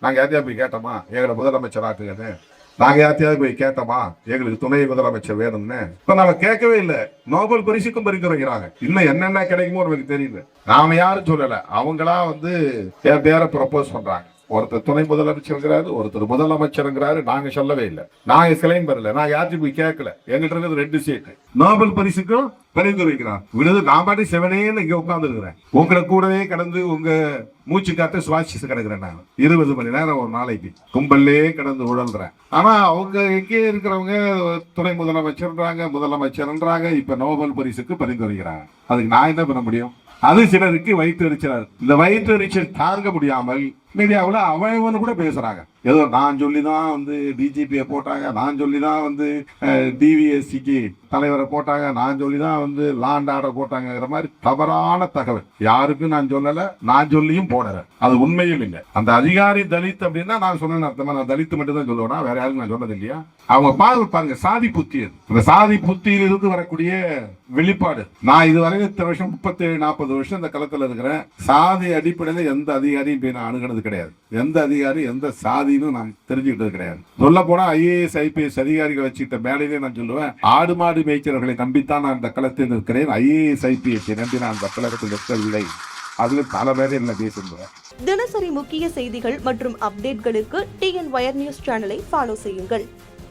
நாங்க யார்த்தையாவது போய் கேட்டோமா எங்களை முதலமைச்சர் ஆக்குங்கன்னு? நாங்க யார்த்தையாவது போய் கேட்டோமா எங்களுக்கு துணை முதலமைச்சர் வேணும்னு? இப்ப நாம கேட்கவே இல்லை. நோபல் பரிசுக்கும் பரிந்துரைக்கிறாங்க. இன்னும் என்னென்ன கிடைக்குமோ நமக்கு தெரியல. நாம யாரும் சொல்லல, அவங்களா என் பேரை ப்ரப்போஸ் பண்றாங்க. ஒருத்தர் துணை முதலமைச்சருங்கிறாரு, ஒருத்தர் முதலமைச்சருங்கிறாரு. நாங்க சொல்லவே இல்லை, நாங்க சிலையும் பெறல, நான் யார்ட்டையும் போய் கேட்கல. எங்கிட்ட இருக்கிறது 2 சீட்டு. நோபல் பரிசுக்கும் பரிந்துரைக்கிறான். விடுது நான் பாட்டி செவனேன்னு இங்க உட்கார்ந்து இருக்கிறேன். உங்களை கூடவே கடந்து உங்க மூச்சு காத்து சுவாசிச்சு கிடக்குறேன். நான் 20 மணி நேரம் ஒரு நாளைக்கு கும்பல்லே கடந்து உழல்றேன். ஆனா அவங்க எங்கே இருக்கிறவங்க துணை முதலமைச்சர்ன்றாங்க. இப்ப நோபல் பரிசுக்கு பரிந்துரைக்கிறாங்க. அதுக்கு நான் என்ன பண்ண முடியும்? அது சிலருக்கு வயிற்று எரிச்சல். இந்த வயிற்று எரிச்சல் தாங்க முடியாமல் மீடியாவில் அவன் கூட பேசுறாங்க. ஏதோ நான் சொல்லிதான் டிஜிபியை போட்டாங்க, நான் சொல்லிதான் டிவிஎஸ்சிக்கு தலைவரை போட்டாங்க, நான் சொல்லிதான் லா அண்ட் ஆர்டர் போட்டாங்கிற மாதிரி தவறான தகவல். யாருக்கும் நான் சொல்லல, நான் சொல்லியும் போடல. அது உண்மையும் இல்லை. அந்த அதிகாரி தலித் அப்படின்னா நான் சொன்ன அர்த்தமா? நான் தலித்து மட்டும் தான் சொல்லுவேனா? வேற யாருக்கும் நான் சொன்னது இல்லையா? அவங்க பாருங்க சாதி புத்தி. அந்த சாதி புத்தியிலிருந்து வரக்கூடிய வெளிப்பாடு. நான் இதுவரை இத்தனை வருஷம் 37-40 வருஷம் இந்த களத்துல இருக்கிறேன். சாதி அடிப்படையில் எந்த அதிகாரியும் போய் நான் அணுகினது கிடையாது. எந்த அதிகாரி எந்த சாதின்னு நான் தெரிஞ்சுக்கிட்டது கிடையாது. சொல்ல போனா IAS IPS அதிகாரிகள் வச்சுக்கிட்ட மேடையிலே நான் சொல்லுவேன், ஆடு மாடு மேய்க்கிறவர்களை நம்பித்தான் நான் இந்த களத்தில் இருக்கிறேன். IAS IPS நம்பி நான் இந்த களத்தில் நிற்கவில்லை. அதுல பல பேர் என்ன பேசுகிறேன். தினசரி முக்கிய செய்திகள் மற்றும் அப்டேட்களுக்கு TN Wire News சேனலை ஃபாலோ செய்யுங்கள்.